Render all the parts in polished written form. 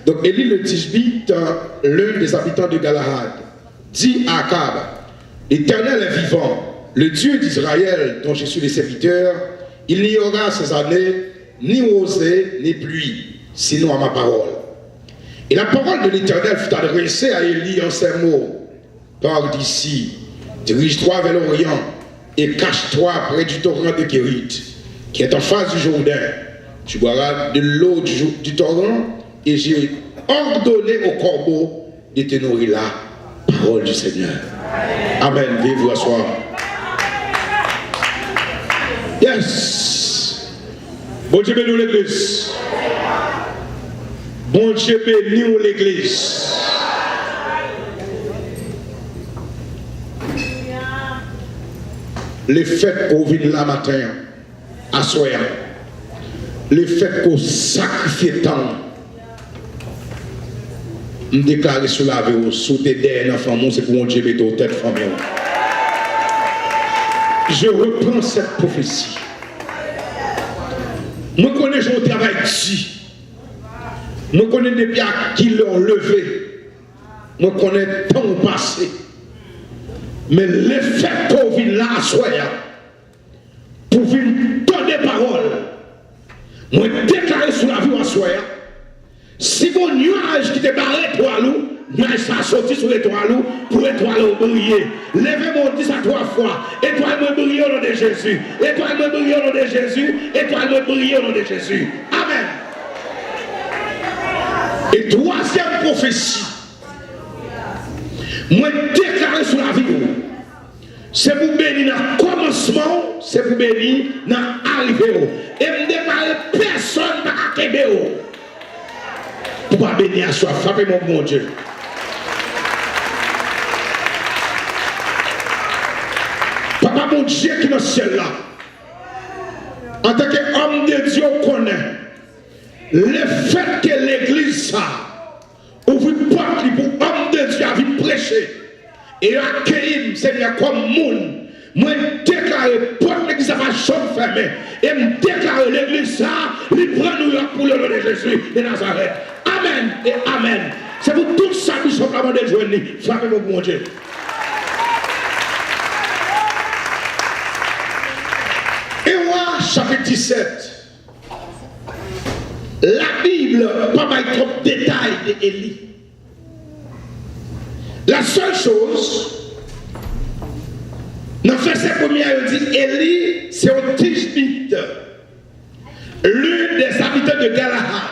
Donc Élie le Tishbite, l'un des habitants de Galahad, dit à Akab, l'Éternel est vivant, le Dieu d'Israël dont je suis le serviteur, il n'y aura ces années ni rosée ni pluie, sinon à ma parole. Et la parole de l'Éternel fut adressée à Élie en ces mots. Pars d'ici, dirige-toi vers l'Orient et cache-toi près du torrent de Kérit, qui est en face du Jourdain. Tu boiras de l'eau du torrent et j'ai ordonné au corbeau de te nourrir là. Parole du Seigneur. Amen. Veuillez vous asseoir. Yes. Bon Dieu bénis l'église. Bon Dieu bénis l'église. Le fait qu'on vienne là matin, à soir, le fait qu'on sacrifie tant, me déclarer sur la vie, sauter derrière l'enfant, c'est pour mon Dieu mettre aux têtes famille. Je reprends cette prophétie. Nous connaissons le travail ici. Nous connaissons depuis à qui l'ont levé. Nous connaissons le temps passé. Mais le fait qu'on vienne là à soi, pour venir donner parole, moi déclarer sur la vie à soi, si mon nuage qui te barre étoile, nuage ça sorti sur l'étoile pour l'étoile briller. Levez mon 10 à 3 fois. Étoile me brille au nom de Jésus. Étoile me brille au nom de Jésus. Étoile me brille au nom de Jésus. Amen. Et troisième prophétie. Moi déclarer sur la vie. C'est pour bénir dans le commencement, c'est pour bénir dans l'arrivée. Et me déclarer personne n'a qu'à pour pas bénir à soi, frappez mon bon Dieu. Papa mon Dieu qui est dans le ciel là, en tant qu'homme de Dieu, on connaît le fait que l'église ça ouvre porte pour homme de Dieu à venir prêcher et accueillir Seigneur comme monde. Moi, déclarer porte l'église à ma chambre fermée et me déclarer l'église ça, il prend New York pour le nom de Jésus de Nazareth. Amen et amen. C'est pour tout ça que nous sommes là de joindre. Frappez mon bon Dieu. Et moi, chapitre 17. La Bible, pas mal trop de détails d'Élie. La seule chose, dans le verset premier, il dit Élie, c'est un Tishbite, l'un des habitants de Galahad.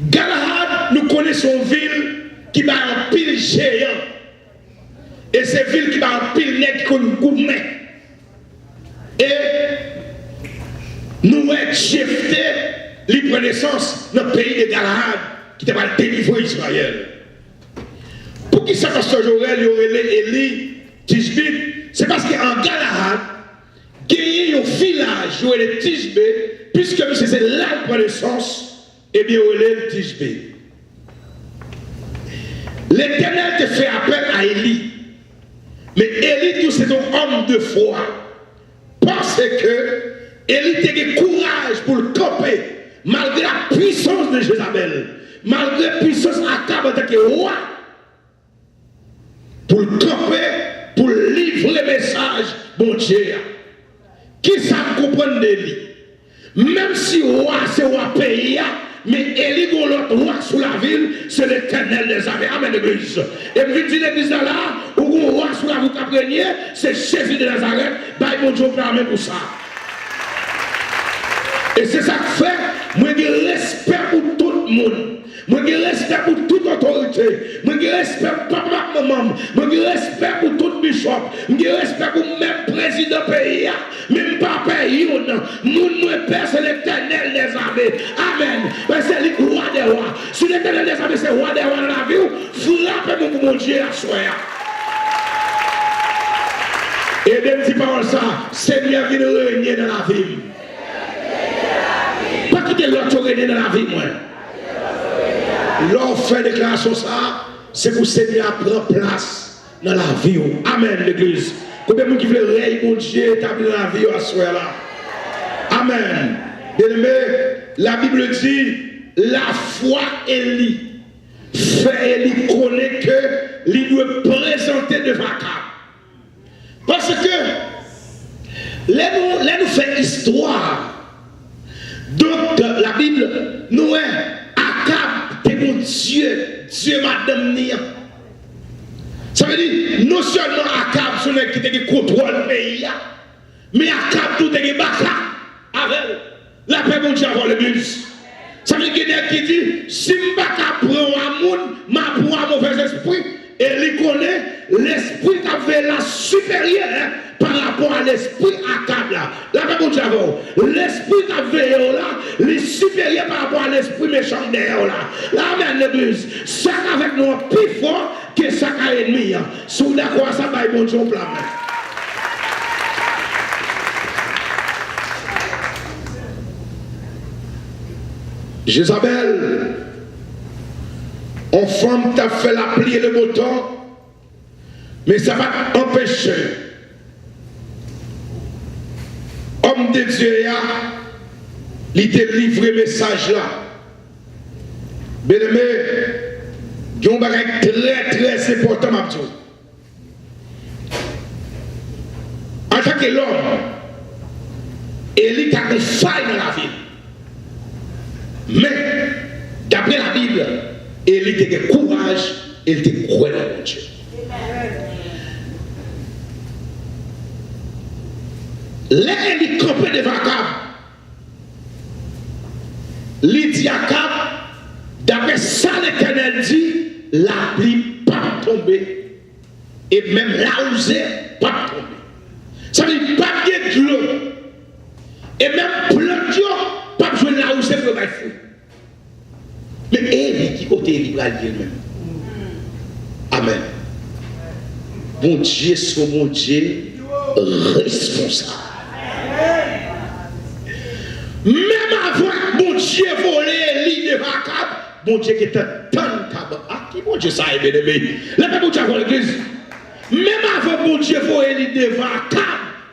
Galahad, nous connaissons une ville qui va en pile géant. Et c'est une ville qui va en pile net comme gourmet. Et nous avons chefté les connaissances dans le pays de Galahad qui va délivrer Israël. Pour qui ça, Pasteur Joël, il y aurait Élie, Tishbite, c'est parce qu'en Galahad, il y a un village où il est Tishbite, puisque c'est là la connaissance. Eh bien, on est le Tishbite. L'Éternel te fait appel à Élie. Mais Élie, tout c'est un homme de foi. Parce que Élie a eu courage pour le camper, malgré la puissance de Jézabel, malgré la puissance d'Akab en tant que roi, pour le camper, pour livrer le message, bon Dieu. Qui ça comprend d'Élie? Même si roi, c'est roi pays, mais Élie, l'autre roi sous la ville, c'est l'Éternel des armées. Amen, l'église. Et puis, dit l'église là, où le roi sous la ville qui c'est Jésus de Nazareth, bah, mon Dieu, permet pour ça. Et c'est ça que fait, moi, j'ai respect pour tout le monde. Moi, j'ai respect pour toute autorité. Moi, j'ai respect pour papa, maman. Moi, j'ai respect pour tout bishop. J'ai respect pour même président pays. Même pas pays. Mon père, c'est l'Éternel des armées. Amen. C'est le roi des rois. Si l'Éternel des armées, c'est le roi des rois dans la vie, frappez-moi pour mon Dieu à soi. Et même si parole ça, Seigneur vient régner dans la vie. Pas quitter l'autre régner dans la vie, moi. L'on fait déclaration ça, c'est pour Seigneur prendre place dans la vie. Amen, l'église. Combien de gens qui veulent régner, mon Dieu, établir dans la vie à ce là. Amen. Bien aimé, la Bible dit, la foi Élie fait Élie connaît que il doit présenter devant Akab. Parce que là nous fait histoire. Donc la Bible nous est Akab t'es mon Dieu, Dieu madame Nia. Ça veut dire non seulement Akab son qui contrôle le pays, mais Akab tout est baka avec la paix mon Dieu avant l'église. Ça veut dire qu'il y a qui dit si je ne prends pas un monde, je prends un mauvais esprit. Et il connaît l'esprit qui avait la supérieure par rapport à l'esprit Akab là. La paix mon Dieu avant. L'esprit qui avait là, il est supérieur par rapport à l'esprit méchant derrière là. Là, amen l'église. Ça avec nous plus fort que ça qu'a ennemi. Si vous d'accord, ça va être bon Dieu au plan. Jézabel, en femme t'a fait la pluie et le beau temps, mais ça va empêcher. Homme de Dieu, il t'a livré le message là. Bien aimé, il y a un bagage très très important, ma petite. En tant que l'homme, il a une faille dans la vie. Mais, d'après la Bible, il était courage, il était croyant en Dieu. Là, il campait devant Akab. Il dit à Akab, d'après ça, l'Éternel dit, la pluie pas tomber. Et même la rosée pas tomber. Ça veut dire pas de l'eau. Et même plein de l'eau. Pas besoin de la rosée pour faire fou. Mais elle qui côté il va dire même. Amen. Bon Dieu, c'est mon Dieu responsable. Même avant bon Dieu volé l'île de Akab, bon Dieu qui était tant de ah qui bon Dieu ça est bien aimé. Là pas bon Dieu pour l'église. Même avant bon Dieu volé l'île de Akab,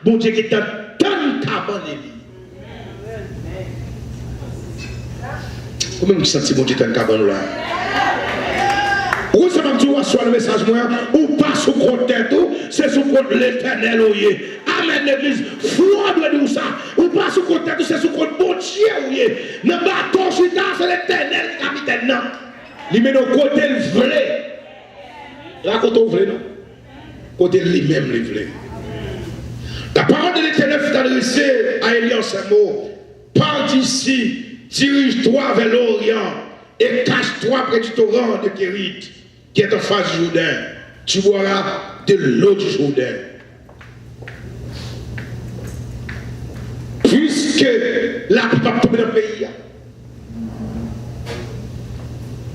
bon Dieu qui était tant de l'île. Comment vous sentez mon Dieu dans le cabane là? Ou ça va dire soit le message moi ou pas sous compte tête c'est sous compte l'Éternel ouye. Amen l'église. Foi doit dire ça. Ou pas sous compte tête c'est sous compte bon Dieu ouye. Dans bateau chita c'est l'Éternel capitaine non. Il met nos côté le vrai. Là côté vrai non. Côté lui-même le vrai. La parole de l'Éternel fut adressée à Élie en ces mots. Pars d'ici. Dirige-toi vers l'Orient et cache-toi près du torrent de Kérit qui est en face du Jourdain. Tu boiras de l'eau du Jourdain. Puisque la pluie va tomber dans le pays,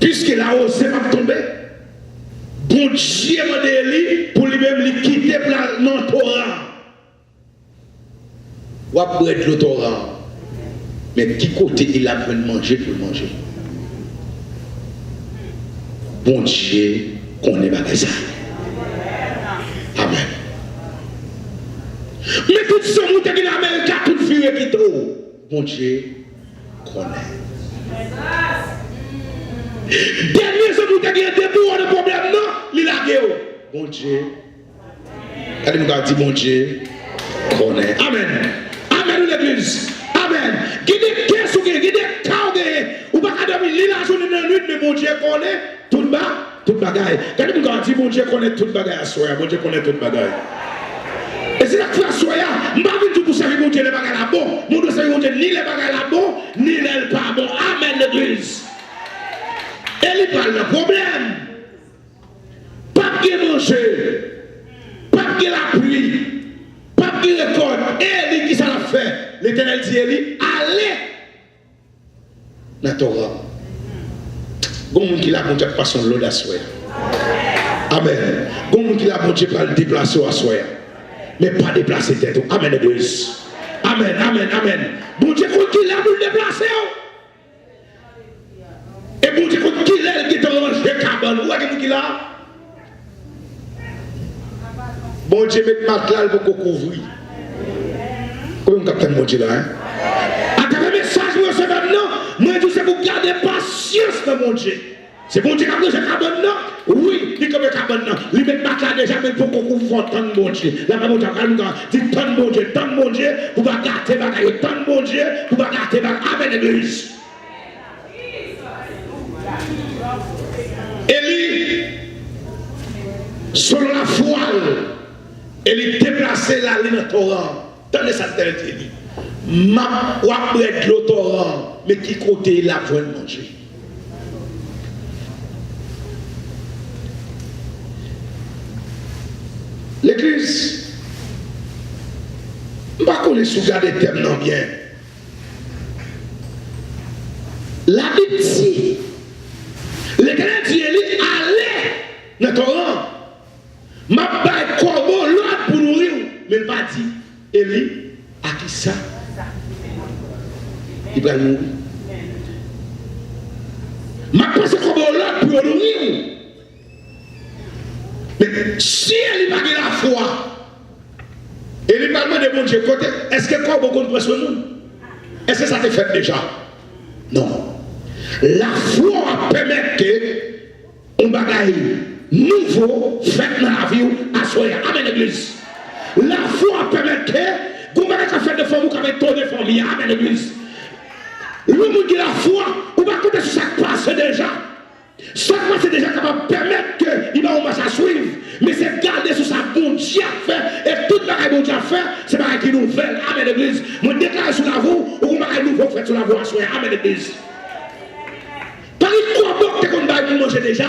puisque la hausse va tomber, bon Dieu m'a dit pour lui-même lui quitter dans le torrent. Ou après le torrent. Mais qui côté il a besoin de manger pour manger? Bon Dieu, qu'on est bagage ça. Amen. Mais tout ce monde qui est en Amérique, tout fille qui trouve. Bon Dieu, qu'on est. Dernier ce monde qui est debout, de problème, non, il a guéri. Bon Dieu. Quand il nous dit bon Dieu, qu'on est. Amen. Amen, l'église. Amen. Guidez qu'est-ce que guidez quand ou pas dormir la journée dans la nuit mais bon Dieu connaît tout bagaille. Quand nous dit bon Dieu connaît tout bagaille à soi, bon Dieu connaît tout bagaille. Et c'est là que à soi, je ne vais pas venir pour servir bon Dieu les bagailles là bon. Nous ne servir bon Dieu ni les bagailles là bon, ni les pas bon. Amen l'église. Et il parle de problème. Pas de manger, pas de la pluie, pas de récolte. Et lui qui ça l'a fait. L'Éternel dit Élie, allez dans Torah. Bon monde qui l'a bon Dieu pas son l'audace. Amen. Bon monde qui l'a bon Dieu pas le déplacer à soi. Mais pas déplacer tête. Amen l'église. Amen, amen, amen. Bon Dieu qui l'a pour le déplacer. Et bon Dieu qui l'a qui te range de cabane. Où est-ce qu'il a? Bon Dieu met matelas pour couvrir. Comment capitaine mon Dieu là? À travers le message, moi, je vais maintenant, moi, je c'est pour garder patience dans mon Dieu. C'est bon Dieu qui a pris ce carbone là? Oui, il comme le carbone là. Il met pas là déjà, mais pour qu'on voit tant de bon Dieu. La maman dit tant de bon Dieu, pour pas garder bagaille, tant de bon Dieu, pour pas garder bagaille. Amen, l'église. Élie, selon la foi, Élie déplacé la ligne torrent. Tenez ça tel dit. Ma ou après le torrent, mais qui côté il a besoin de manger. L'église, je ne sais pas si vous regardez le thème non bien. La Bible dit, l'Éternel dit, Élie, allez dans le torrent. Ma baille corbeau l'autre pour nourrir. Mais il va dire, Élie, à qui ça? Il va mourir. Ma passe corbeau l'autre pour nourrir. Mais si elle n'a pas la foi, elle n'a pas demandé mon Dieu côté, est-ce que corbeau compte pour ce monde? Est-ce que ça te fait déjà? Non. La foi permet que on bagaille nouveau fait dans la vie à soi. Amen, l'église. La foi permet que vous avez fait de forme, vous avez tourné de famille. Amen, l'église. Le monde qui a la foi, on va compter sur chaque passe déjà. Chaque passe est déjà capable de permettre qu'il va marcher à suivre. Mais c'est garder sur sa bon Dieu à faire. Et tout le bon Dieu à faire, c'est pas qui nous fait. Amen, l'église. Moi, je déclare sur la voie, ou vous m'avez nouveau fait sur la voie à soi. Amen, l'église. Par quoi bon que qu'on va manger déjà?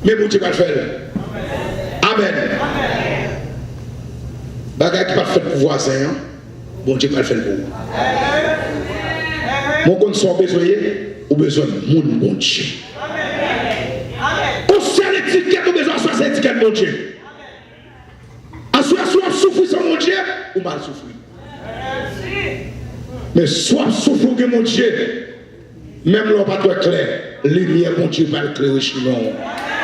Mais bon Dieu va le faire. Amen. Bagage qui pas fait pour voisin, bon Dieu va le faire pour vous. Mon qu'on soit besoin ou besoin de mon bon Dieu. Au seul étiquette ou besoin de cette étiquette mon Dieu. À soit souffrir sans mon Dieu ou mal souffrir. Mais soit souffrir que mon Dieu, même l'on pas trop clair, lumière mon Dieu va le clairer chez nous.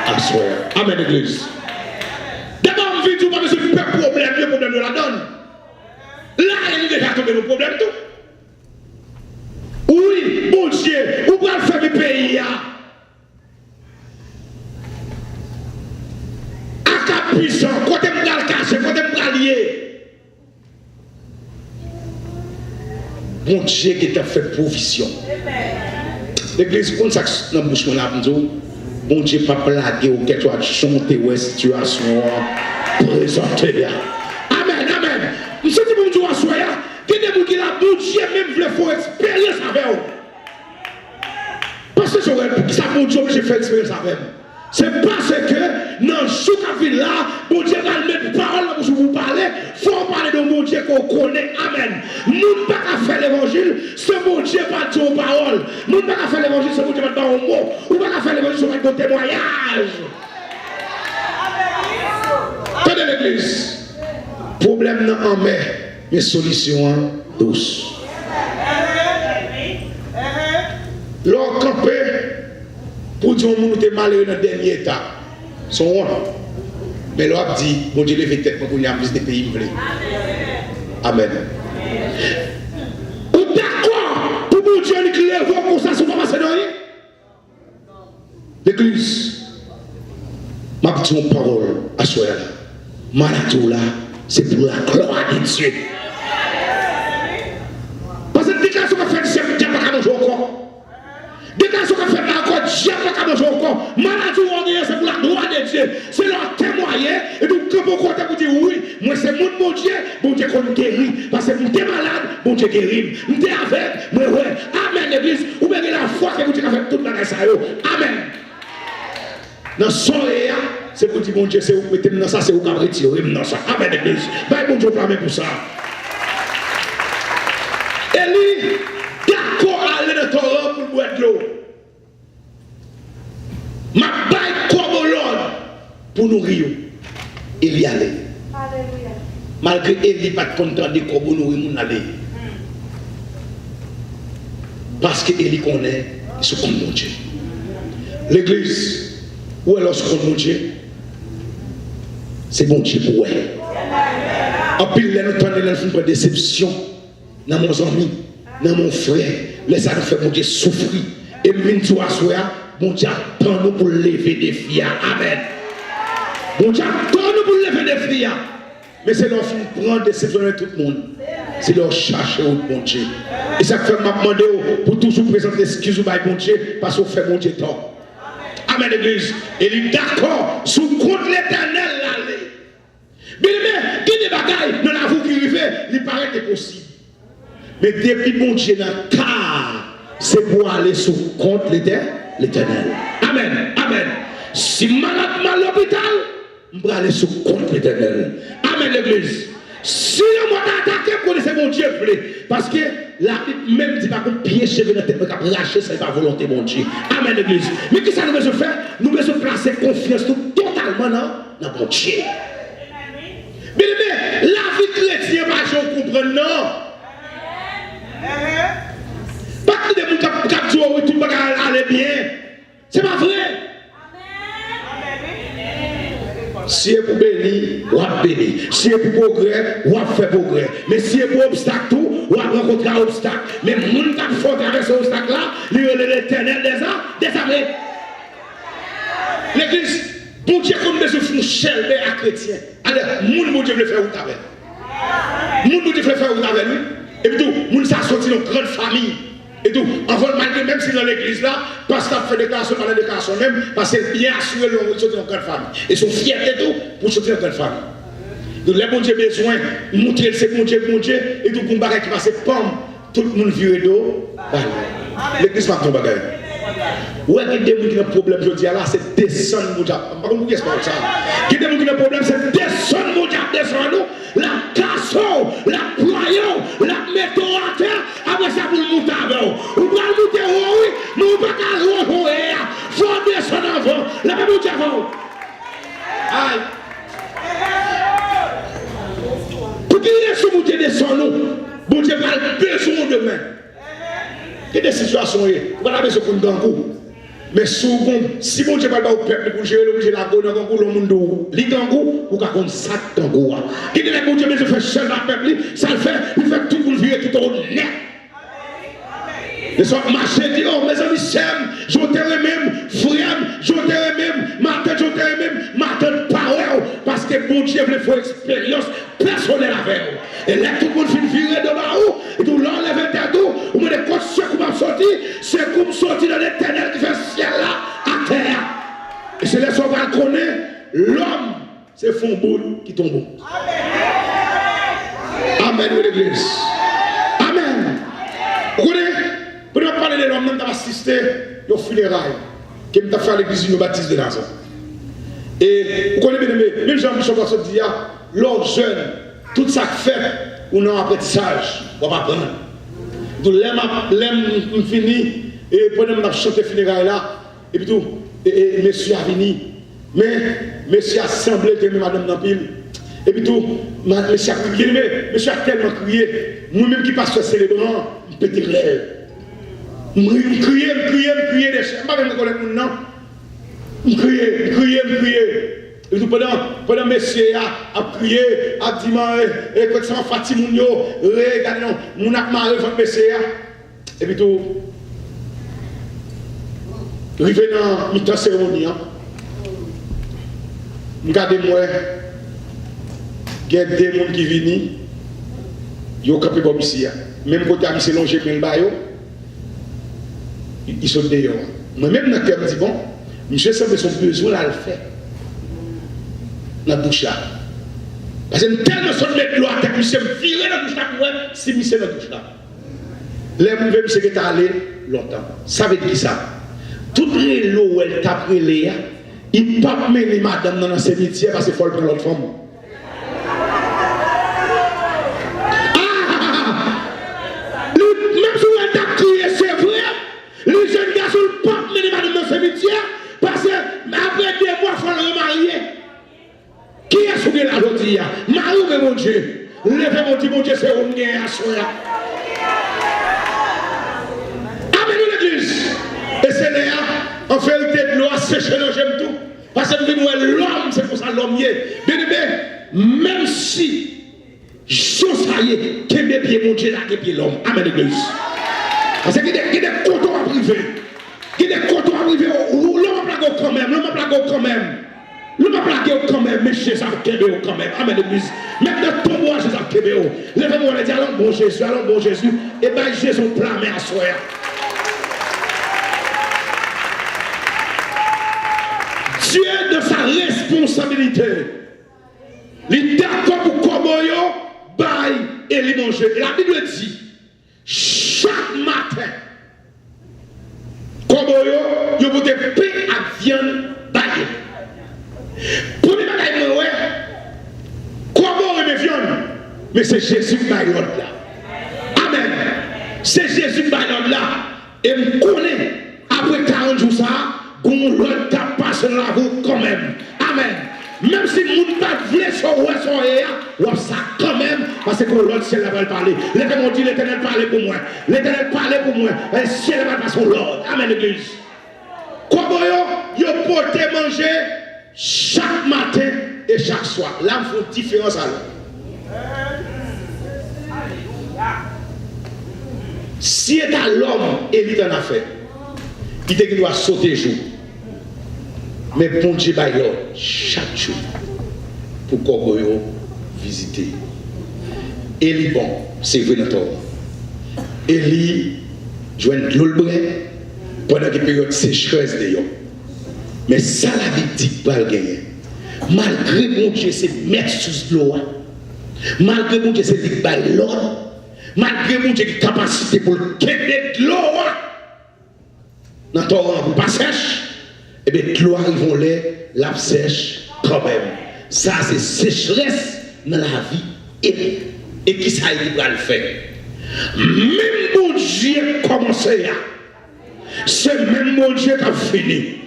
À soi. Amen, l'église. D'abord, on vit tout parce que pas de problème, le problème de la donne. Là, il est déjà tombé le problème tout. Oui, mon Dieu, où va le faire le pays? À cap puissant, côté me le cacher, côté me lier. Mon Dieu qui t'a fait provision. L'église, comme ça, dans le bouche, bon Dieu, pas blaguer ou que tu as chanté ou situation présentée. Amen, amen. Je sais que bon Dieu a soigné. Il y a des gens qui ont bon Dieu même voulu faire expérience avec eux. Parce que ça, bon Dieu, j'ai fait expérience avec eux. C'est parce que dans le jour qui vient là, bon Dieu va mettre parole pour vous parler. Il faut parler de mon Dieu qu'on connaît. Amen. Nous ne pouvons pas faire l'évangile, c'est mon Dieu pas dire aux paroles. Nous ne pouvons pas faire l'évangile, c'est mon Dieu pas dire aux mots. Nous ne pouvons pas faire l'évangile, c'est mon témoignage. Tenez l'église. Problème non en mer, mais solution douce. L'on campé pour dire que nous sommes malheureux dans le dernier état. Son roi. Mais l'on a dit, bon Dieu, levez tête pour qu'il y ait plus de pays. Amen. Ou d'accord pour bon Dieu, nous levons pour ça sur la Macédoine? L'église, ma petite parole à soi. Maladie là, c'est pour la gloire de Dieu. Parce que déclaration qu'on fait, c'est Dieu pas manger encore. Déclaration qu'on fait encore, Dieu pas manger encore. Maladie on est, c'est pour la gloire de Dieu. C'est leur témoigner et donc quand vous comptez pour dire oui, moi c'est mon Dieu, bon Dieu qu'on guérit. Parce que vous êtes malade, bon Dieu guérit. Vous êtes avec, moi ouais. Amen l'église. Ou bien la foi que vous dites avec toute la race. Amen. Dans son réa, c'est pour dire bon Dieu, c'est vous mettez dans ça, c'est vous qui retirez dans ça. Amen l'église. Ben bon Dieu parle pour ça. Élie, d'accord à aller dans ton rang pour boire de l'eau. Ma baille comme l'ordre pour nourrir. Il y allait. Malgré Élie pas content de comment nourrir mon aller. Parce que Élie connaît ce qu'on mon Dieu. L'église, où est lorsqu'on mon Dieu? C'est bon Dieu pour elle. En pile, nous prenons une déception dans mon ami. Non, mon frère, laisse-nous faire mon Dieu souffrir. Et même toi, mon Dieu attend nous pour lever des filles. Amen. Mon Dieu attend nous pour lever des filles. Mais c'est leur prendre déceptionner tout le monde. C'est leur chercher au bon Dieu. Et ça fait m'a demandé pour toujours présenter excuse au bon Dieu parce qu'on fait mon Dieu tort. Amen, l'église. Et il est d'accord sous contre l'éternel l'aller. Bien aimé, qui des bagailles dans la vie qui arrive, il paraît que c'est possible. Mais depuis mon Dieu dans le car, c'est pour aller sous contre l'éternel. Amen, amen. Si malade mal à l'hôpital, je vais aller sous contre l'éternel. Amen, l'église. Si on m'a attaqué, connaissez mon Dieu, parce que la Bible même dit pas qu'on piège dans la tête, mais qu'on lâche, c'est pas volonté mon Dieu. Amen, l'église. Mais qu'est-ce que nous devons faire? Nous devons placer confiance totalement dans mon Dieu. Bien aimé, la vie chrétienne, je comprends, non. Pas que des gens qui ont dit tout le monde aller bien. C'est pas vrai. Si c'est pour bénir, on va bénir. Si c'est pour progrès, on va faire progrès. Mais si c'est pour obstacle, on va rencontrer un obstacle. Mais les gens qui font traverser cet obstacle-là, ils ont l'éternel des armées. L'église, bon Dieu, comme des enfants chèvres à chrétiens. Alors, mon Dieu veut faire où t'avais. Mon Dieu veut faire où t'avais lui. Et puis tout, mon ça sorti dans une grande famille. Et tout, avant malgré même si dans l'église là, pasteur fait déclaration par la déclaration même, parce que bien assuré le sortir dans une grande famille. Et sont fiers de tout pour sortir dans une grande famille. Donc les bon Dieu besoin, montrer c'est mon Dieu, et tout pour bagage qui passe pomme, tout le monde vieux d'eau. L'église va tomber bagage. Ouais, il y a des gens qui ont un problème, je dis là, c'est descendre mon diable. Par contre, qu'est-ce que c'est ça? Il y a des gens qui ont un problème, c'est descendre mon diable, descendre nous, la cassons, la ployons, la mettons à terre, après ça, vous le montez avec vous. Vous pouvez le monter, oui, mais vous ne pouvez pas le rejoindre. Il faut descendre avant, la même monter avant. Aïe. Pour qu'il y ait ce monter descendre nous, bon Dieu va le besoin demain. Il y a des situations, vous avez besoin de gangou. Mais si mon Dieu va au peuple pour gérer le gangou, le monde, les gangou, vous avez un sac gangou. Il y a des gens qui font seul dans le peuple, ça le fait, il fait tout pour le virer tout au net. Les autres marchés disent, oh mes amis, Sem, je t'aime même, frère, je t'aime même, ma tête, je t'aime même, ma tête parole, parce que mon Dieu veut faire expérience personnelle avec vous. Et là, tout le monde finit virer de là-haut, et tout l'enlève tête d'eau, ou me dit, c'est comme sortir, c'est comme sortir dans l'éternel qui fait ciel là, à terre. Et c'est là qu'on va connaître, l'homme, c'est fond boule qui tombe. Amen, oui, l'église. Amen. Vous connaissez? Pour nous parler de l'homme, nous avons assisté aux funérailles qui nous a fait à l'église nous baptise de Nazareth. Et vous connaissez bien, même Jean-Michel Basson dit, l'homme jeune, tout ça fait, ou non apprentissage, on va apprendre. Donc, l'aime fini, et pendant que nous chanté funérailles là, et puis tout, et monsieur a venu, mais monsieur a semblé que madame Nampil, et puis tout, monsieur a crié, monsieur a tellement crié, moi-même qui passe célébrant, je peux dire je criais des chers. Je ne sais pas si vous connaissez mon nom. Je criais. Et tout pendant que monsieur a prié, a dit, quand ça m'a fatigué, regardez, mon a marre votre monsieur. Et puis tout, arrivé dans une cérémonie, regardez-moi, il y a des gens qui viennent, ils ont campé comme ici. Même quand ils sont longés pour le bail, ils sont dehors. Moi-même, dans le cœur, je dis, bon, monsieur semble son besoin à le faire. Dans la bouche là. Parce que tellement son de l'eau à tête, monsieur me virer dans la bouche là pour moi, si monsieur dans la bouche là. Les gens monsieur qui est allé longtemps. Ça veut dire ça. Toute l'eau où elle t'a pris, il ne peut pas mener madame dans le cimetière parce qu'il faut le prendre l'autre femme. Même si elle t'a crié, c'est vrai. Les jeunes garçons ne peuvent pas mener madame dans le cimetière parce que après 2 mois, il faut le remarier. Qui est souillé la journée? Marie, mon Dieu. Levez mon Dieu, c'est un lien à soi. Amen, l'église. Et c'est là, en fait, de l'eau à sécher, j'aime tout. Parce que l'homme, c'est pour ça l'homme y est. Bien aimé, même si, chose ça y est, qu'est-ce que mon Dieu là, qu'est-ce l'homme. Amen, l'église. Parce qu'il y a des cotons à priver. Il y a des cotons à priver. L'homme a plaqué quand même. L'homme a plaqué quand même. L'homme a plaqué quand même. Mais chez ça, Kébéo quand même. Amen, l'église. Même dans ton bois, chez ça, Kébéo. Lèvez-moi, on a dit, allons bon Jésus, allons bon Jésus. Et bien, Jésus plamé à soi. Dieu, de sa responsabilité, il est d'accord pour Koboyo, bail et les manger. La Bible dit, chaque matin, Koboyo, il vous paix à viande baille. Pour les bagailles, Koboyo et viande, mais c'est Jésus qui baille l'autre là. Amen. C'est Jésus qui baille l'autre là. Et vous connaissez, après 40 jours, ça, l'autre qui passe dans la route quand même. Amen. Même si vous ne pas voulu sur ça quand même, parce que l'autre ciel va parler. L'éternel dit, l'éternel parlait pour moi. L'éternel parlait pour moi. Et le ciel va passer sur l'ordre. Amen, l'église. Comment vous portez manger chaque matin et chaque soir. Là, il faut une différence alors. Si est à l'homme, il en a fait. Il doit sauter jour. Mais bon Dieu, chaque jour, pour qu'on visiter. Eli, bon, c'est vrai dans ton. Eli, joint de l'eau pendant une période de sécheresse d'ailleurs. Mais ça, la vie dit pas le gagner. Malgré bon Dieu, c'est mettre sous l'eau. Malgré bon Dieu, c'est dire l'eau. Malgré bon Dieu, qui capacité pour quitter l'eau. Dans ton rang, pas sèche. Et bien, l'eau arrive là, la sèche quand même. Ça, c'est sécheresse dans la vie. Et qui ça, il va le faire? Même mon Dieu commencé là. C'est même mon Dieu qui a fini.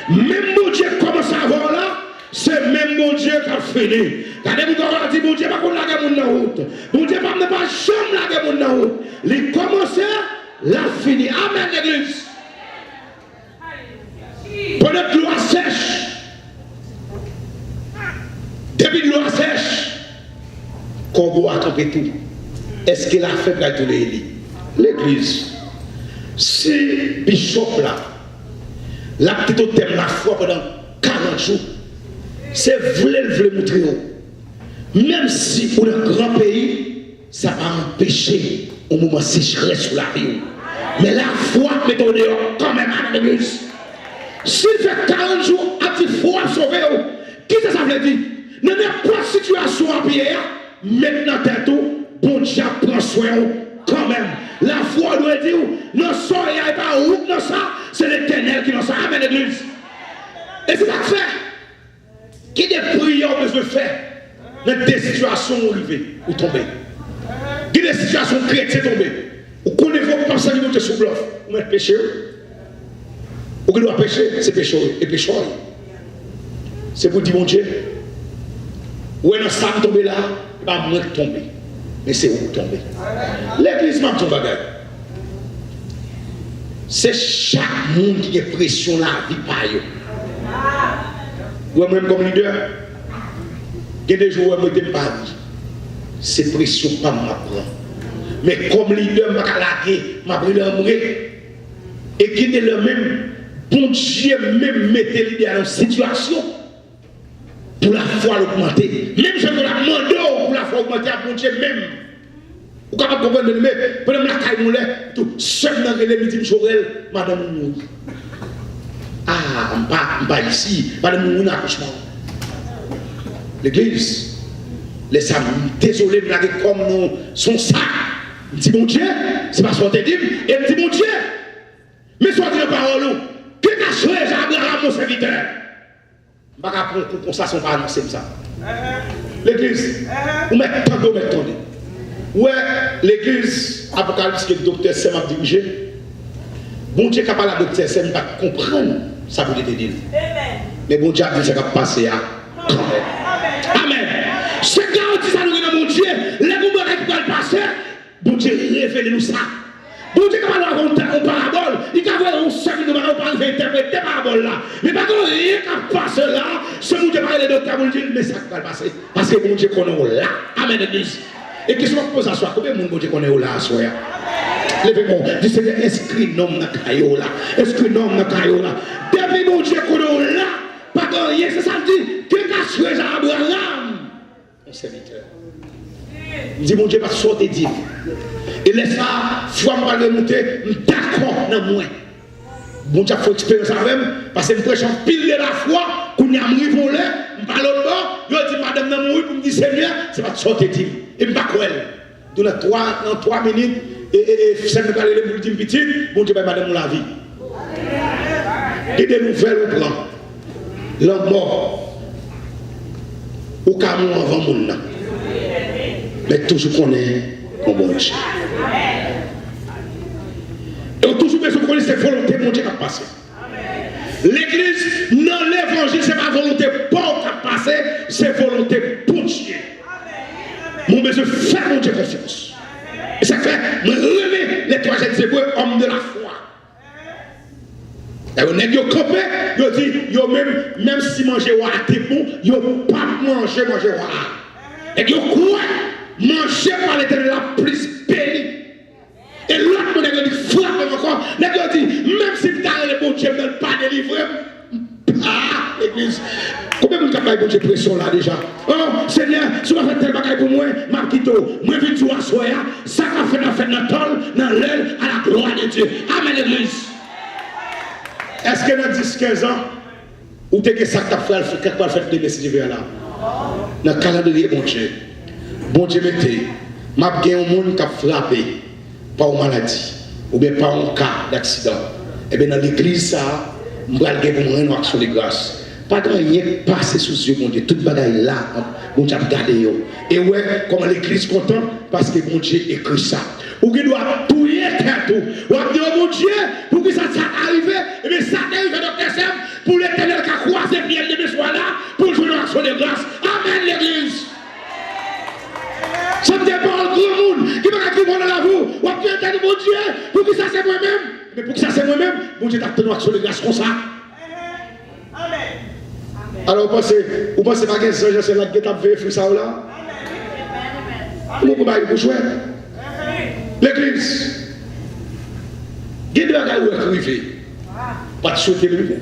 Même mon Dieu commence à voir là. C'est même mon Dieu qui a fini. Regardez-vous quand on dit, mon Dieu, pas qu'on la guerre dans la route. Mon Dieu, pas jamais la guerre dans la route. Il commence, l'a fini. Amen, l'église. Pendant que l'eau sèche, depuis que l'eau sèche, Congo a campé tout. Est-ce qu'il a fait pour tous les l'église? Si Bishop là, la petite thème la foi pendant 40 jours, c'est voulez montrer. Même si pour un grand pays, ça va empêcher au moment sécheresse sur la vie. Mais la foi met au dehors quand même à l'église. S'il fait 40 jours, à petit froid sauver, qui ça veut dire? Dans n'importe situation à pierre, maintenant tête, bon Dieu prend soin quand même. La foi doit dire, non, ça, il n'y a pas où, non, ça, c'est l'éternel qui nous a. Amen, l'église. Et c'est ça que fait. Qui des prières besoin de faire dans des situations où vous tombez. Qui des situations chrétiennes tombées. Vous connaissez vos pensées qui montent sur le bluff. Vous mettez péché. Ou qui doit pécher, c'est péché et péché. C'est pour dire mon Dieu. Ou est-ce que ça me tombe là, pas moi tomber. Mais c'est où tomber. L'église m'a tombé. C'est chaque monde qui a pression la vie par eux. Ou même comme leader, il y a des jours où je ne pas dit. C'est pression pas m'apprendre. Mais comme leader, je vais m'apprendre. Et qui est le même. Bon Dieu même mettait l'idée dans une situation pour la foi augmenter. Même si on a demandé pour la foi augmenter à bon Dieu même. Vous pouvez comprendre, mais pendant la caille moulée, tout seul dans les midi Jorel, madame Mounou. Ah, on pas ici, madame Mounou accouchement. L'église, les amis, désolé, mais comme nous, son sac. Je dis bon Dieu, c'est parce qu'on te dit, et je dis bon Dieu, mais soit de parole. Que qu'a choisi Abraham, mon serviteur? Je ne vais pas prendre pour ça, son pas annoncer ça. L'église, vous mettez tant de mettons. Ouais, l'église, Apocalypse, que le docteur Sem a dirigé. Bon Dieu, capable de docteur Sem, pas comprendre ça pour te dire. Mais bon Dieu a dit ça va passer à quand même. Amen. C'est garanti ça nous dans mon Dieu. Les moments qui vont passer, bon Dieu révèle-nous ça. Bon Dieu, quand on raconte une parabole, il y a un seul nous on parle d'interpréter cette parabole là. Mais pas qu'on rien qui passe là, ce que Dieu parle de docteur, bon Dieu, mais ça va passer. Parce que bon Dieu connaît là. Amen, l'église. Et qu'est-ce qu'on pose à soi? Combien de monde bon Dieu connaît là à soi? Levez-moi. Dis Seigneur, inscris nom dans le caillou là. Inscris nom dans le caillou là. Depuis mon Dieu qu'on est là, pas de rien. C'est ça que dit. Que cache Abraham. Mon serviteur. Je dis mon Dieu va sortir dire. Et laisse ça, foi me va monter, d'accord dans moi. Bon Dieu, il faut expérience avec moi, parce que je prêche en pile de la foi, qu'on y a mis volé, je parle au bord, je dis madame dans mon pour me dire Seigneur, c'est pas de sortir dire. Et je ne sais pas quoi. Dans 3 minutes, et ça me parle de l'ultime petite, bon Dieu, madame la vie. Et des nouvelles au plan. L'homme mort, au cas où avant mon nom. Mais toujours qu'on est au bon Dieu. Et on toujours besoin de connaître cette volonté de mon Dieu qui a passé. L'église, non, l'évangile, ce n'est pas volonté pour qui a passé, c'est volonté pour Dieu. Mon besoin de faire mon Dieu confiance. Et ça fait me lever les 3 jeunes hébreux, hommes de la foi. Et on est campé, ils disent, même si manger ou est bon, ils ne peuvent pas manger ou. Et ils croient manger par l'éternel la plus bénie. Et l'autre, on a dit, frappe encore. On a dit, même si tu as le bon Dieu, ne pas délivrer. Ah, l'église. Combien de gens ont bon Dieu pression là déjà? Oh, Seigneur, si tu as fait tel bagaille pour moi, ma quito, moi, je vais soya, ça va faire dans le tol, dans l'aile, à la gloire de Dieu. Amen, l'église. Est-ce que dans 10-15 ans, ou tu as ça que tu as fait, quelque part fait de ces là? Dans le calendrier, bon Dieu. Bon Dieu, mettez, m'a bien un monde qui a frappé par une maladie, ou bien par un cas d'accident. Et bien dans l'église, ça, je vais aller pour me rendre sur les grâces. Pas de rien passer sous yeux, mon Dieu. Toute bagaille là, mon Dieu a regardé. Et ouais, comment l'église est contente, parce que mon Dieu écrit ça. Ou qui doit tout y être tout. Ou à dire, mon Dieu, pour que ça arrive, et bien ça arrive dans le SM, pour l'éternel qui a croisé bien de soit là, pour jouer dans l'action de grâce. Amen, l'église. Ça me dépend le grand monde qui va écrire dans la voie. Ou à dire, mon Dieu, pour que ça c'est moi-même. Mais pour que ça c'est moi-même, mon Dieu t'a tenu l'action de grâce comme ça. Amen. Alors, vous pensez pas que c'est là que tu as fait ça ou là? Comment vous pouvez vous jouer? L'église. Il y a des bagages où elle arrive. Pas de sauter le rivière.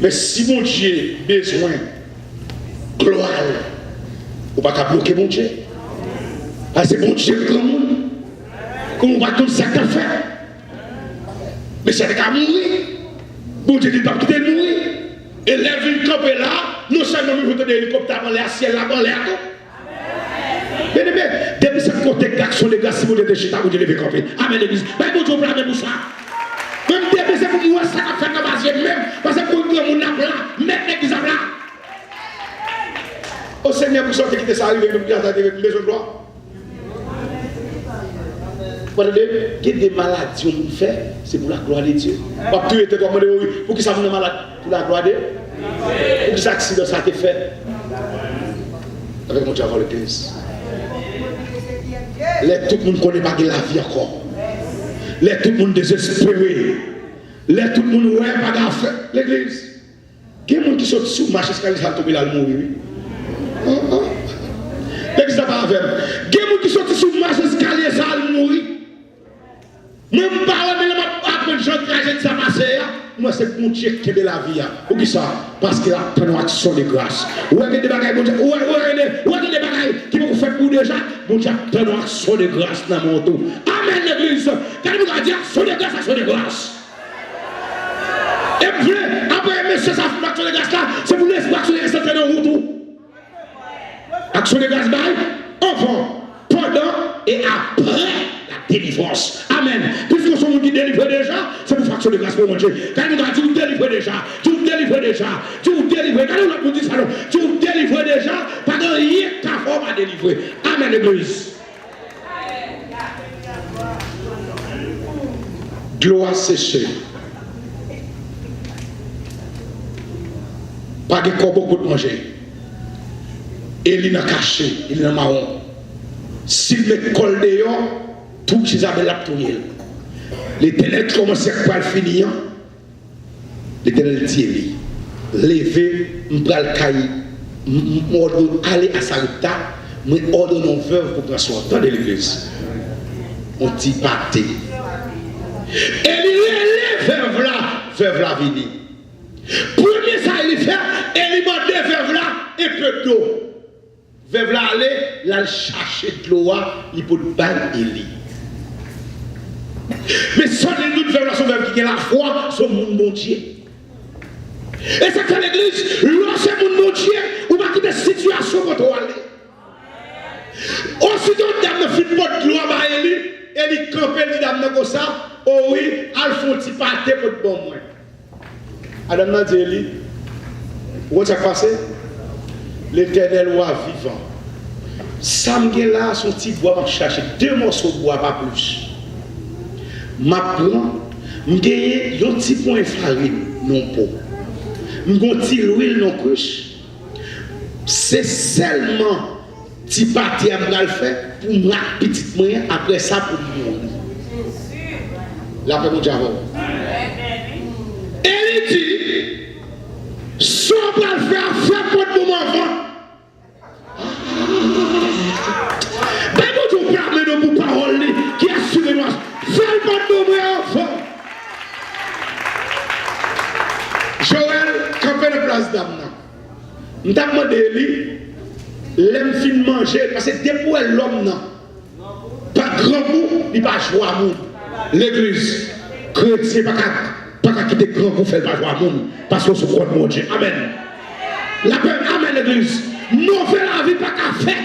Mais si mon Dieu a besoin de gloire, on ne va pas bloquer mon Dieu. C'est mon Dieu grand monde. Comment on va tout ça qu'à faire? Mais c'est qu'à mourir. Bon Dieu dit pas quitter mourir. Et lève une campe là, nous seulement nous voulons des hélicoptères dans l'air, ciel là, dans l'air. Bien aimé, depuis ce côté d'action de grâce, si vous êtes chita, vous devez lever camper. Amen l'église. Mais bon Dieu, blâme pour ça. Même depuis c'est pour moi, ça a fait dans ma vie même. Parce que pour nous, on a là, même l'église là. Au Seigneur, pour sortir quitter ça, arriver, nous avons besoin de gloire. Il y a des maladies qu'on fait, c'est pour la gloire de Dieu. Tu étais comme pour qui ça vous malade? Pour la gloire de Dieu. Pour qui ça accident ça a été fait? Avec mon Dieu avant l'église. Tout le monde ne connaît pas la vie encore. Tout le monde désespéré. Tout le monde ouais pas d'affaire. L'église. Il y a des gens qui sont sous marché jusqu'à ce qu'ils là mourir. L'église n'a pas avec. Il y a des gens qui sont sous marché jusqu'à ce qu'ils mourir. Même pas après le jour de trajet de sa passée, moi c'est mon Dieu qui est de la vie. Ou qui ça? Parce qu'il a pris une action de grâce. Ou il y a des bagailles, ou il y a des bagailles qui vont faire pour déjà, mon Dieu a pris une action de grâce dans mon tour. Amen l'église. Quand vous allez dire action de grâce, action de grâce. Et puis, après, monsieur, ça fait action de grâce là, c'est pour laisser action de grâce entrer dans le retour. Action de grâce, avant, pendant et après. Délivrance. Amen. Puisque nous sommes délivrés déjà, c'est pour faire de grâce pour mon Dieu. Quand nous disons, tu délivres déjà, tu délivres déjà, tu délivres. Quand nous disons ça, tu délivres déjà, pas de rien qu'à faire à délivrer. Amen, l'église. Gloire séchée. Pas de corps beaucoup de manger. Et il n'a caché, il n'a marron. S'il me colle dehors, tout Isabelle a tourné. L'Éternel commence à finir. L'Éternel dit, levez, m'bral caille, m'ordonne aller à Sarita, m'ordonne en veuve pour prendre soin. Attendez l'église. on dit pâté. Et il est veuve là vini. Premier ça il fait, et il m'a dit veuve là et peu d'eau. Veuve là aller, là chercher de l'eau, il peut bain Élie. Mais sans les doute veuve là son veuve qui a la foi, son monde bon Dieu. Et c'est que l'église, lorsque mon Dieu, ou pas quitter situation pour toi aller. Aussitôt, dame ne fit pas de l'eau à Élie, Élie campé, dit dame comme ça, oh oui, elle fait un petit pâté pour le bon moins. Adam n'a dit Élie, où ça passé? L'éternel roi vivant. Samge là, son petit bois, m'a cherché 2 morceaux de bois, pas plus. Ma prend, m'a gagné un petit point de farine, non pas. M'a petit l'huile, non couche. C'est seulement petit pâté à me faire pour ma petite moyen, après ça pour mourir. La paix mon diable. Elle dit, soit on va le faire pour mon enfant. Mais nous devons parler de vos paroles qui assurez-moi, fais pour mon enfant. Joël, campé de place d'Amna. Je t'ai demandé, l'aime fin manger, parce que depuis l'homme, pas grand mot, il pas jouer à monde. L'église, chrétien, pas quitter grand mot, faire pas jouer à monde, parce que c'est quoi mon Dieu. Amen. La paix, amen, l'église. Non, faire la vie, pas qu'à faire.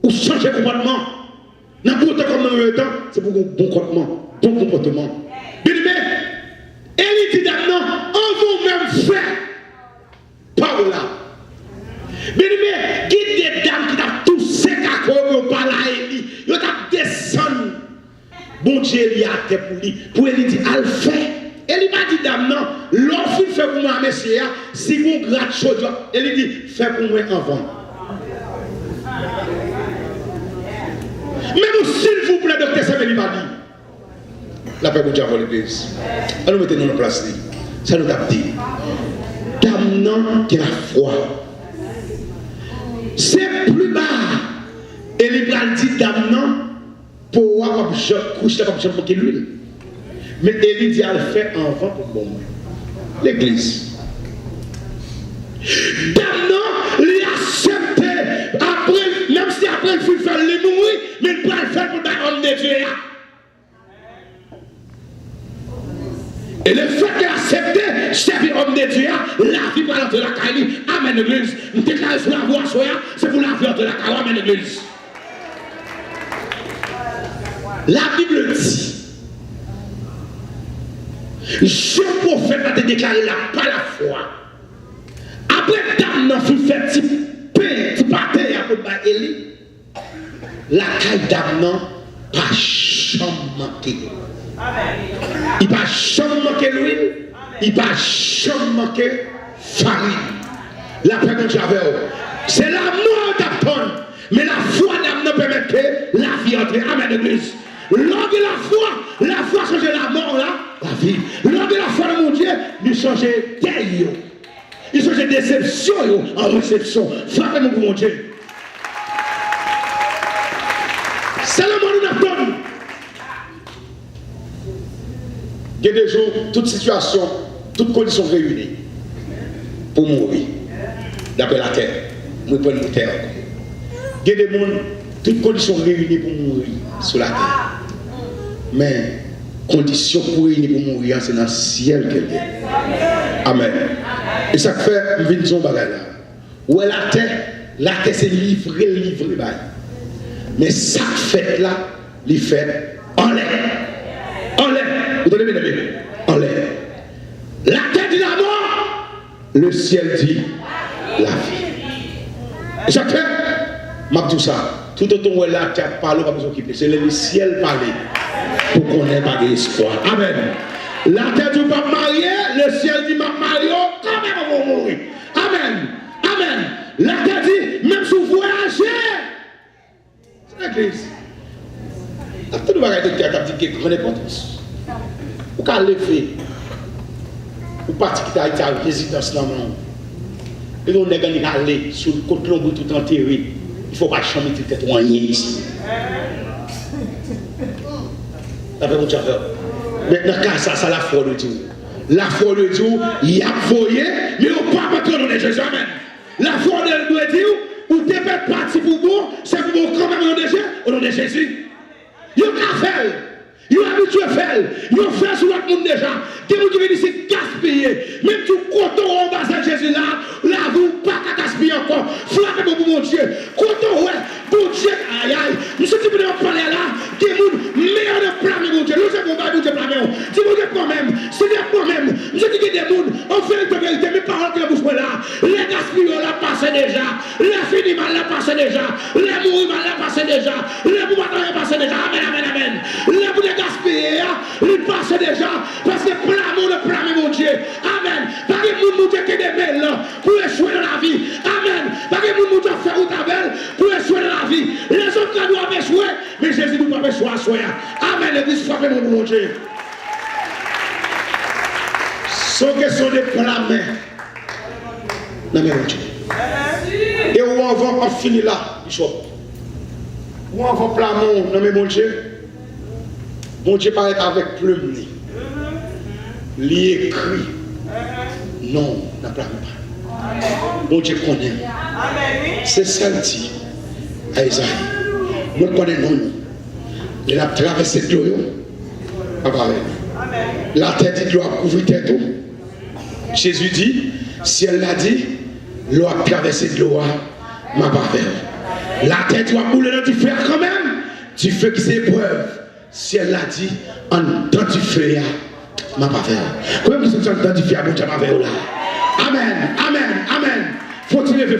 Ou changer comportement. Dans tout temps comme dans le temps, c'est pour un bon comportement. Bon comportement. Bien aimé, elle dit maintenant, on vous même faire. Pas là. Bien aimé, guide des dames qui t'a tout sec à quoi par là, il t'a descendu. Bon Dieu, il a terre pour lui. Pour elle dit, elle fait. Elle m'a dit, dame, non, l'offre fait pour moi, monsieur, si vous gratte chaud, elle dit, fais pour moi avant. Mais s'il vous plaît, docteur Samuel m'a dit, la paix pour Dieu avant l'église. Elle nous mettez dans la place. Ça nous a dit, dame, non, qui a la foi. C'est plus bas. Elle m'a dit, dame, non, pour avoir coucher comme pour qu'il l'huile. Mais Élie dit à le faire avant pour bon moment. L'église. Maintenant, il a accepté. Après, même si après il faut faire les mourir, mais il peut le faire pour l'homme de Dieu. Et le fait qu'il a accepté, servir l'homme de Dieu, la vie va l'entrer de la caille. Amen, l'église. Nous déclarons sur la voie, c'est pour la vie de la caille. Amen, l'église. La Bible dit. Je prophète a te déclaré là par la foi. Après dame n'a fait petit pain, petit pâté à peu près Élie. La caille dame n'a pas jamais manqué. Il n'a pas jamais manqué l'huile. Il n'a pas jamais manqué farine. La paix de Dieu. C'est la mort d'Apton. Mais la foi dame n'a permet que la vie entre. Amen, l'église. Lors de la foi change la mort là, la vie. Lors de la foi de mon Dieu, il change terre. Il change déception en réception. Frappez-moi pour mon Dieu. C'est le monde de notre. Il y a des jours, toute situation, toutes conditions réunies pour mourir. D'après la terre, nous prenons la terre. Il y a des mondes, toutes conditions réunies pour mourir sur la terre. Mais condition pour réunir pour mourir, c'est dans le ciel qu'elle est. Amen. Et ça fait une vision bagage là. Où est la terre c'est livré. Mais ça fait là, les fait en l'air. En l'air. Vous donnez bien aimé. En l'air. La terre dit la mort, le ciel dit la vie. Et ça fait, m'a dit ça. Tout autant où la terre parle, pas besoin d'occuper. C'est le ciel parler. Pour qu'on n'ait pas d'espoir. Amen. La terre dit pas marier, le ciel dit pas marier, quand même on va mourir. Amen. Amen. La terre dit, même si vous voyagez, c'est l'église. La terre nous va regarder qui a dit qu'on est contre. Ou qu'à lever, ou partir quitter Haïti à résidence dans le monde. Et on est gagné à aller sur le côté long tout enterré. Il ne faut pas changer toute tête ici. Après, mon Dieu, maintenant, ça, la foi de Dieu. La foi de Dieu, il y a voyé, mais on ne peut pas mettre au nom de Jésus. Amen. La foi de Dieu, ou tu fais partie pour vous, c'est pour vous quand même au nom de Jésus. Il y a qu'à faire. Il y a habitué à faire. Il y a fait sur l'autre monde déjà. Qui vous qui ici gaspiller. Même tout coton en bas de Jésus là, vous pas qu'à gaspiller encore. Frappez pour mon Dieu. Coton, ouais, bon Dieu, aïe aïe. Nous sommes venus parler là, qui vous meilleur de blâmer mon Dieu. Nous sommes pas mon Dieu blâmer. Si vous êtes moi-même, si vous êtes moi-même, nous sommes des gens, on fait une vérité, mes paroles que vous faites là. Les gaspillons là passent déjà. Les finis mal là passent déjà. Les mourir mal là passent déjà. Les boubatons là passent déjà. Amen, amen, amen. Les bouts de gaspiller, ils passent déjà. Parce que blâmer mon Dieu. Amen. Pas que mon Dieu qui est des belles pour échouer dans la vie. Amen. Pas que mon Dieu fait ou ta belle pour échouer dans la vie. Les autres doivent échouer, mais Jésus ne doit pas échouer à soi. Amen. L'église frappe mon Dieu. Sans question de blâmer. Non, mais mon Dieu. Et où on va finir là, Bishop? Où on va blâmer, non, mais mon Dieu? Mon Dieu paraît avec plume. Il écrit. Non, n'a blâme pas. Mon Dieu connaît. C'est ça le dit à Isaïe. Nous connaissons non. Il a traversé de l'eau. La tête doit couvrir tête. Jésus dit, si elle l'a dit, l'eau a traversé de l'eau, ma bavère. La tête doit couler dans du fer quand même. Du feu qui s'épreuve. Si elle l'a dit, en temps du feu, ma bavère. Comment vous êtes en temps du feu à mon Dieu, ma bavère là? Amen, amen, amen. Faut-il lever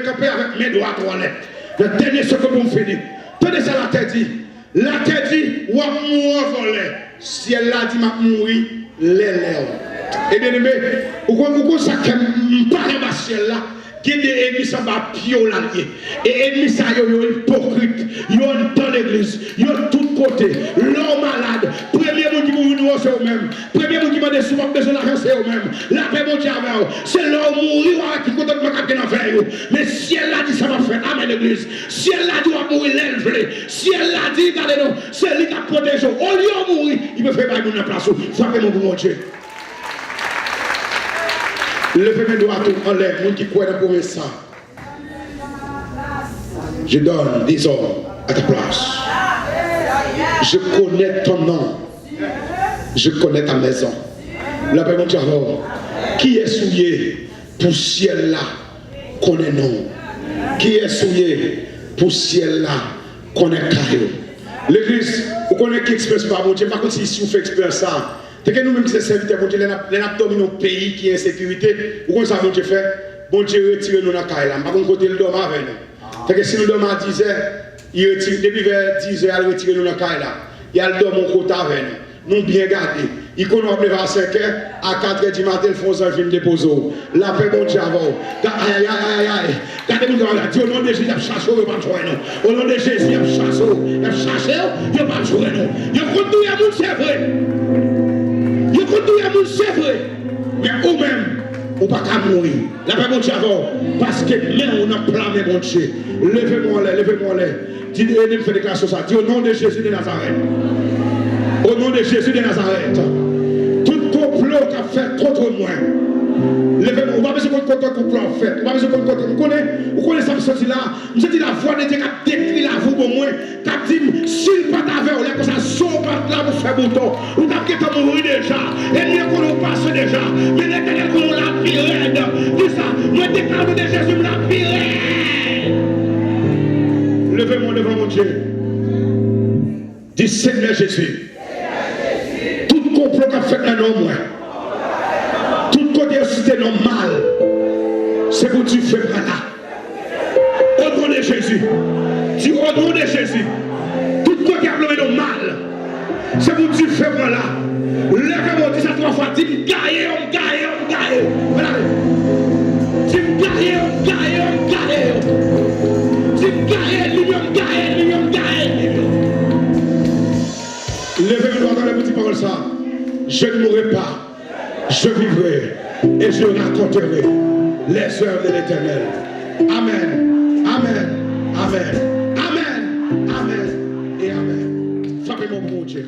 camper avec mes doigts à toilette. Le dernier ce que vous finissez. Tenez ça la tête dit. La tête dit, ou à mourir voler. Si elle l'a dit, m'a mourir, les lèvres. Et bien aimé, vous connaissez ça qui me parle ma ciel là. Qui est des ennemis ça va pio l'allié. Et ennemis ça yo hypocrite. Yo dans l'église. Yo de tous côtés. L'homme malade. Premier monde qui mourir c'est eux-mêmes. Premier monde qui m'a des souvent besoin d'argent c'est eux-mêmes. La paix mon Dieu avec eux. C'est l'homme mourir qui compte de ma capitaine en faire. Mais si elle l'a dit ça va faire. Amen l'église. Si elle l'a dit on va mourir l'élève. Si elle l'a dit regardez-nous. C'est lui qui a protégé. Au lieu de mourir, il me fait bailler mon place. Frappez-moi pour mon Dieu. Levez mes doigts en l'air, moi qui crois dans le ça. Je donne des hommes à ta place. Je connais ton nom. Je connais ta maison. La paix mon Dieu, qui est souillé pour ciel là, connaît non. Qui est souillé pour ciel là, connaît caillou. L'église, vous connaissez qui expresse pas mon Dieu, par contre si vous faites exprès ça. C'est que nous-mêmes qui sommes serviteurs, bon Dieu, les abdominaux nos pays qui est insécurité, où ça bon Dieu fait, bon Dieu retire nous dans la caille là. Par contre, côté le dorme avec nous. C'est que si nous dormons à 10 heures, il retire, depuis vers 10 heures, il retire nous dans la caille là. Il y a le dorme au côté avec nous. Nous bien gardés. Il connaît à 5 heures, à 4 heures du matin, ils font un film déposé. La paix, bon Dieu, avant. Aïe, aïe, aïe, aïe. Regardez-nous comme là. Au nom de Jésus, il a chassé, il va jouer nous. Au nom de Jésus, il a chassé, il va jouer nous. Il a conduit à nous, c'est vrai. Il conduit à nous, c'est vrai. Mais vous-même, vous ne pouvez pas mourir. La paix, mon Dieu, avant. Parce que même on a plané, mon Dieu. Levez-moi là, levez-moi là. Dites-moi, ne me faites déclaration ça. Dis au nom de Jésus de Nazareth. Au nom de Jésus de Nazareth. Tout complot qui a fait trop de moins. Levez-moi. On va besoin de complot en fait. On va besoin de complot. Vous connaissez ça, sorti là. Vous avez la voix de Dieu qui a décrit la vous pour moi. Qui a dit, s'il pas t'avait, on est comme ça, saut pas là pour faire bouton. Ou t'as qu'à mourir déjà. Et mieux qu'on nous passe déjà. Mais l'éternel qu'on l'a piré. Dis ça. Moi, déclare de Jésus, l'a piré. Levez-moi devant mon Dieu. Dis Seigneur Jésus. Tout complot qu'a fait un homme, tout côté cité normal, c'est pour tu fais là. Au nom de Jésus. Dis au nom de Jésus. Tout côté a bloqué normal, c'est pour tu fais là. Lève-moi, dis ça 3 fois. Dis gaillé, on gaillé, on gaillé. Voilà. Dis gaillé, on gaillé, on gaillé. Dis gaillé, on gaillé, on gaillé. Levez-moi dans les petites paroles ça. Je ne mourrai pas, je vivrai et je raconterai les œuvres de l'Éternel. Amen, amen, amen, amen, amen et amen. Frappez-moi mon Dieu.